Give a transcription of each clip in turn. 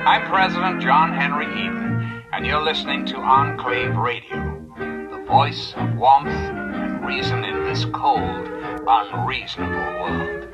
I'm President John Henry Eden, and you're listening to Enclave Radio, the voice of warmth and reason in this cold, unreasonable world.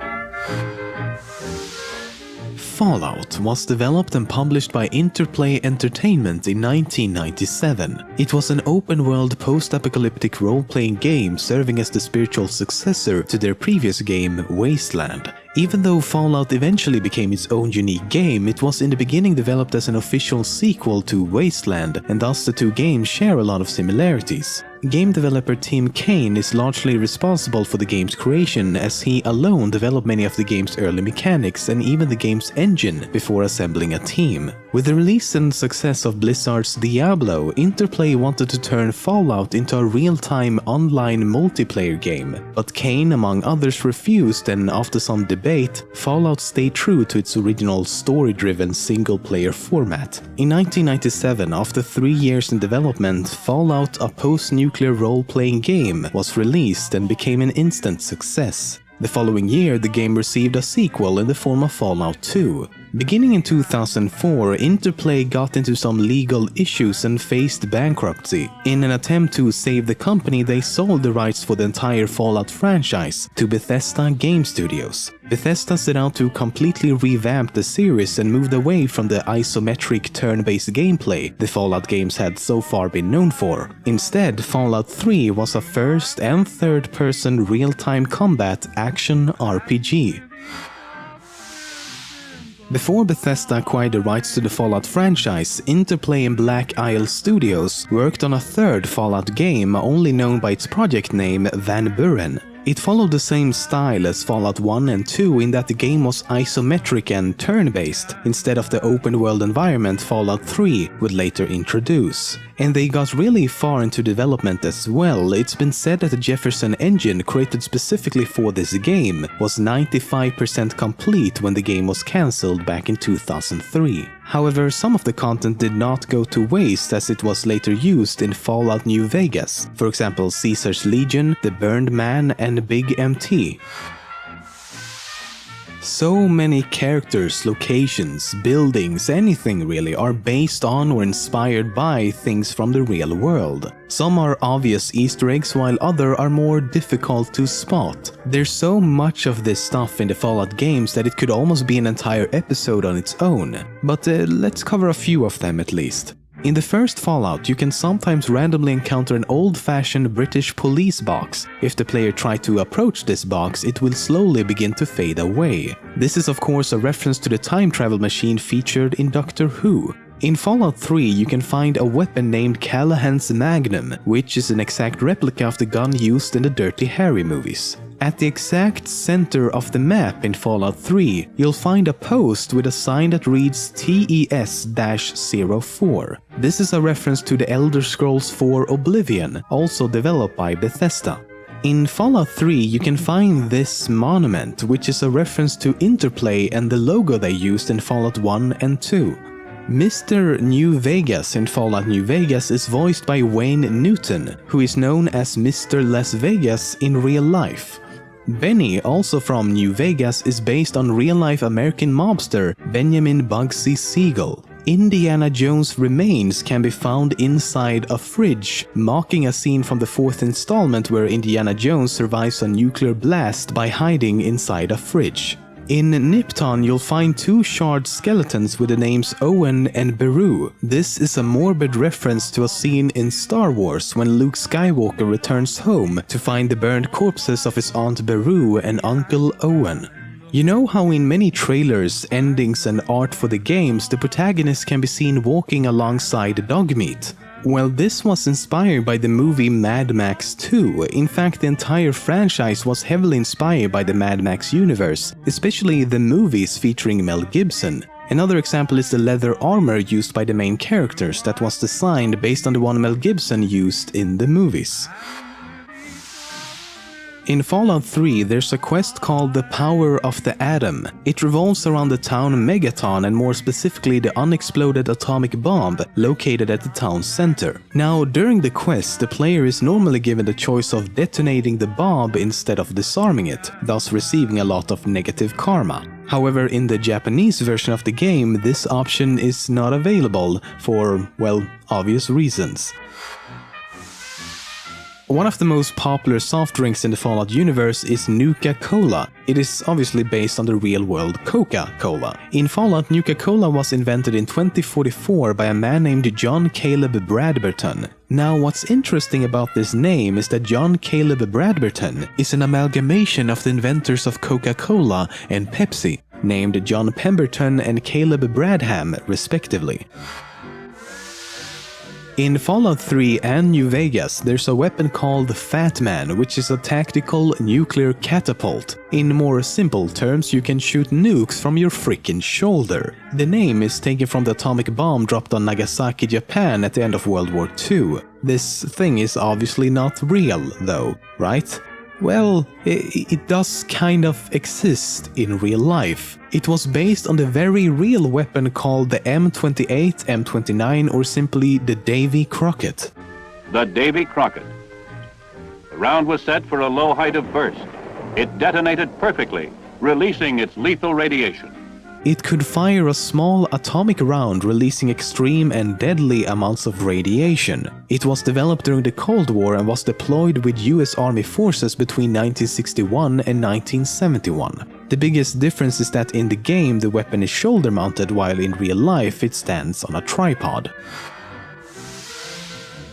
Fallout was developed and published by Interplay Entertainment in 1997. It was an open-world post-apocalyptic role-playing game serving as the spiritual successor to their previous game, Wasteland. Even though Fallout eventually became its own unique game, it was in the beginning developed as an official sequel to Wasteland, and thus the two games share a lot of similarities. Game developer Tim Kaine is largely responsible for the game's creation, as he alone developed many of the game's early mechanics and even the game's engine before assembling a team. With the release and success of Blizzard's Diablo, Interplay wanted to turn Fallout into a real-time online multiplayer game, but Kaine, among others, refused, and after some debate, Fallout stayed true to its original story-driven single-player format. In 1997, after 3 years in development, Fallout, a post-nuclear role-playing game, was released and became an instant success. The following year, the game received a sequel in the form of Fallout 2. Beginning in 2004, Interplay got into some legal issues and faced bankruptcy. In an attempt to save the company, they sold the rights for the entire Fallout franchise to Bethesda Game Studios. Bethesda set out to completely revamp the series and moved away from the isometric turn-based gameplay the Fallout games had so far been known for. Instead, Fallout 3 was a first- and third-person real-time combat action RPG. Before Bethesda acquired the rights to the Fallout franchise, Interplay and Black Isle Studios worked on a third Fallout game only known by its project name Van Buren. It followed the same style as Fallout 1 and 2 in that the game was isometric and turn-based, instead of the open-world environment Fallout 3 would later introduce. And they got really far into development as well. It's been said that the Jefferson engine, created specifically for this game, was 95% complete when the game was cancelled back in 2003. However, some of the content did not go to waste, as it was later used in Fallout New Vegas, for example Caesar's Legion, The Burned Man and Big MT. So many characters, locations, buildings, anything really, are based on or inspired by things from the real world. Some are obvious Easter eggs, while others are more difficult to spot. There's so much of this stuff in the Fallout games that it could almost be an entire episode on its own. But let's cover a few of them at least. In the first Fallout, you can sometimes randomly encounter an old-fashioned British police box. If the player tries to approach this box, it will slowly begin to fade away. This is of course a reference to the time travel machine featured in Doctor Who. In Fallout 3, you can find a weapon named Callahan's Magnum, which is an exact replica of the gun used in the Dirty Harry movies. At the exact center of the map in Fallout 3, you'll find a post with a sign that reads TES-04. This is a reference to the Elder Scrolls 4 Oblivion, also developed by Bethesda. In Fallout 3, you can find this monument, which is a reference to Interplay and the logo they used in Fallout 1 and 2. Mr. New Vegas in Fallout New Vegas is voiced by Wayne Newton, who is known as Mr. Las Vegas in real life. Benny, also from New Vegas, is based on real-life American mobster Benjamin Bugsy Siegel. Indiana Jones' remains can be found inside a fridge, mocking a scene from the fourth installment where Indiana Jones survives a nuclear blast by hiding inside a fridge. In Nipton, you'll find two shard skeletons with the names Owen and Beru. This is a morbid reference to a scene in Star Wars when Luke Skywalker returns home to find the burned corpses of his Aunt Beru and Uncle Owen. You know how in many trailers, endings and art for the games, the protagonist can be seen walking alongside Dogmeat? Well, this was inspired by the movie Mad Max 2. In fact, the entire franchise was heavily inspired by the Mad Max universe, especially the movies featuring Mel Gibson. Another example is the leather armor used by the main characters that was designed based on the one Mel Gibson used in the movies. In Fallout 3, there's a quest called The Power of the Atom. It revolves around the town Megaton and more specifically the unexploded atomic bomb located at the town center. Now, during the quest, the player is normally given the choice of detonating the bomb instead of disarming it, thus receiving a lot of negative karma. However, in the Japanese version of the game, this option is not available for, well, obvious reasons. One of the most popular soft drinks in the Fallout universe is Nuka-Cola. It is obviously based on the real-world Coca-Cola. In Fallout, Nuka-Cola was invented in 2044 by a man named John Caleb Bradberton. Now, what's interesting about this name is that John Caleb Bradberton is an amalgamation of the inventors of Coca-Cola and Pepsi, named John Pemberton and Caleb Bradham, respectively. In Fallout 3 and New Vegas, there's a weapon called Fat Man, which is a tactical nuclear catapult. In more simple terms, you can shoot nukes from your frickin' shoulder. The name is taken from the atomic bomb dropped on Nagasaki, Japan at the end of World War II. This thing is obviously not real, though, right? Well, it does kind of exist in real life. It was based on the very real weapon called the M28, M29, or simply the Davy Crockett. The Davy Crockett. The round was set for a low height of burst. It detonated perfectly, releasing its lethal radiation. It could fire a small atomic round, releasing extreme and deadly amounts of radiation. It was developed during the Cold War and was deployed with US Army forces between 1961 and 1971. The biggest difference is that in the game the weapon is shoulder mounted, while in real life it stands on a tripod.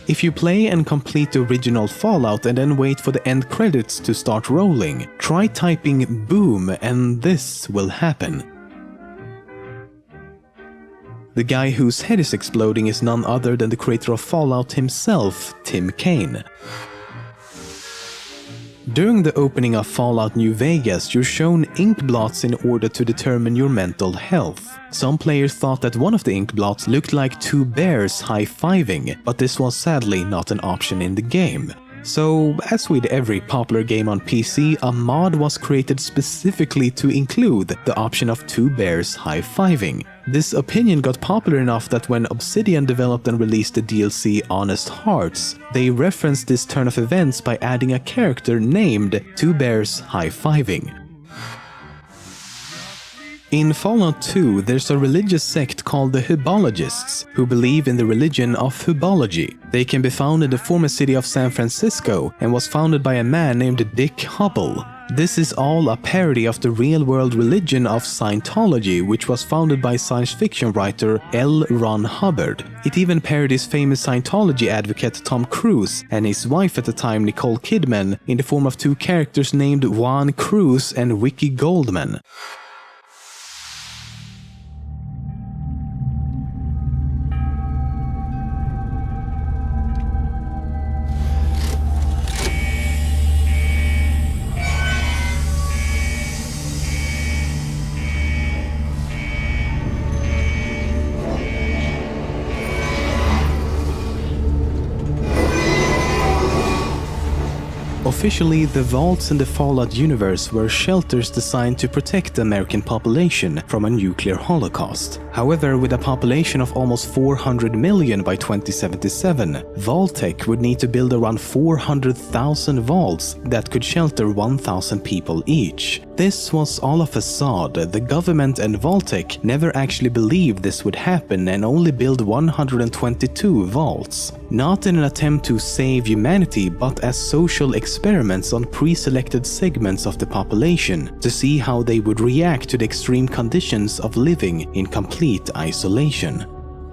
If you play and complete the original Fallout and then wait for the end credits to start rolling, try typing boom and this will happen. The guy whose head is exploding is none other than the creator of Fallout himself, Tim Kaine. During the opening of Fallout New Vegas, you're shown ink blots in order to determine your mental health. Some players thought that one of the ink blots looked like two bears high-fiving, but this was sadly not an option in the game. So, as with every popular game on PC, a mod was created specifically to include the option of two bears high-fiving. This opinion got popular enough that when Obsidian developed and released the DLC Honest Hearts, they referenced this turn of events by adding a character named Two Bears High-Fiving. In Fallout 2, there's a religious sect called the Hubologists, who believe in the religion of Hubology. They can be found in the former city of San Francisco and was founded by a man named Dick Hubble. This is all a parody of the real-world religion of Scientology, which was founded by science fiction writer L. Ron Hubbard. It even parodies famous Scientology advocate Tom Cruise and his wife at the time, Nicole Kidman, in the form of two characters named Juan Cruz and Wiki Goldman. Officially, the vaults in the Fallout universe were shelters designed to protect the American population from a nuclear holocaust. However, with a population of almost 400 million by 2077, Vault-Tec would need to build around 400,000 vaults that could shelter 1,000 people each. This was all a facade. The government and Vault-Tec never actually believed this would happen and only built 122 vaults. Not in an attempt to save humanity, but as social experiments on pre-selected segments of the population to see how they would react to the extreme conditions of living in complete isolation.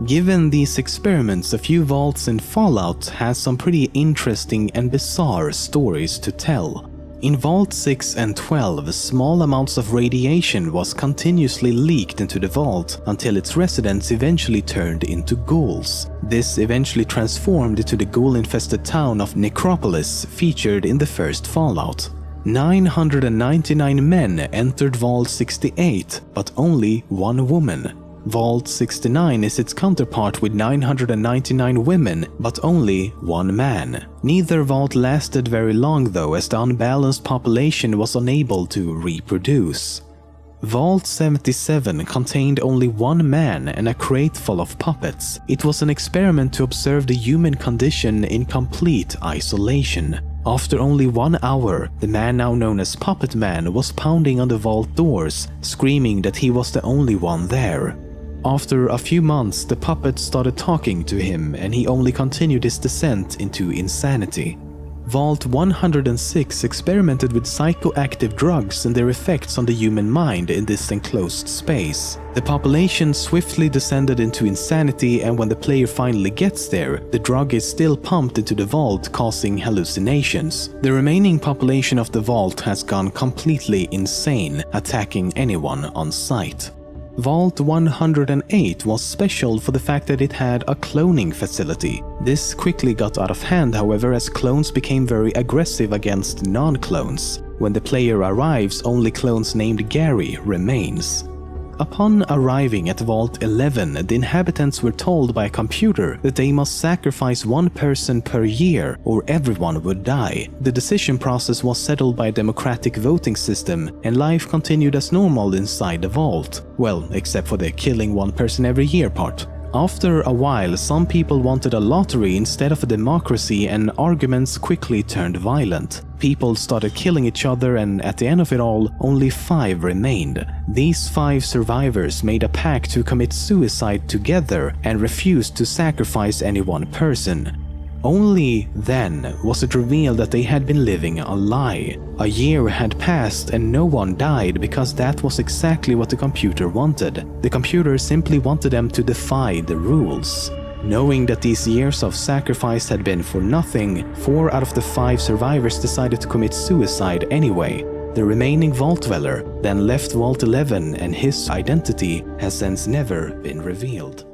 Given these experiments, a few vaults in Fallout has some pretty interesting and bizarre stories to tell. In Vault 6 and 12, small amounts of radiation was continuously leaked into the vault until its residents eventually turned into ghouls. This eventually transformed into the ghoul-infested town of Necropolis featured in the first Fallout. 999 men entered Vault 68, but only one woman. Vault 69 is its counterpart with 999 women, but only one man. Neither vault lasted very long though, as the unbalanced population was unable to reproduce. Vault 77 contained only one man and a crate full of puppets. It was an experiment to observe the human condition in complete isolation. After only 1 hour, the man now known as Puppet Man was pounding on the vault doors, screaming that he was the only one there. After a few months, the puppet started talking to him and he only continued his descent into insanity. Vault 106 experimented with psychoactive drugs and their effects on the human mind in this enclosed space. The population swiftly descended into insanity, and when the player finally gets there, the drug is still pumped into the vault, causing hallucinations. The remaining population of the vault has gone completely insane, attacking anyone on sight. Vault 108 was special for the fact that it had a cloning facility. This quickly got out of hand, however, as clones became very aggressive against non-clones. When the player arrives, only clones named Gary remains. Upon arriving at Vault 11, the inhabitants were told by a computer that they must sacrifice one person per year or everyone would die. The decision process was settled by a democratic voting system, and life continued as normal inside the vault. Well, except for the killing one person every year part. After a while, some people wanted a lottery instead of a democracy, and arguments quickly turned violent. People started killing each other, and at the end of it all, only 5 remained. These 5 survivors made a pact to commit suicide together and refused to sacrifice any one person. Only then was it revealed that they had been living a lie. A year had passed and no one died because that was exactly what the computer wanted. The computer simply wanted them to defy the rules. Knowing that these years of sacrifice had been for nothing, 4 out of the 5 survivors decided to commit suicide anyway. The remaining vault dweller then left Vault 11, and his identity has since never been revealed.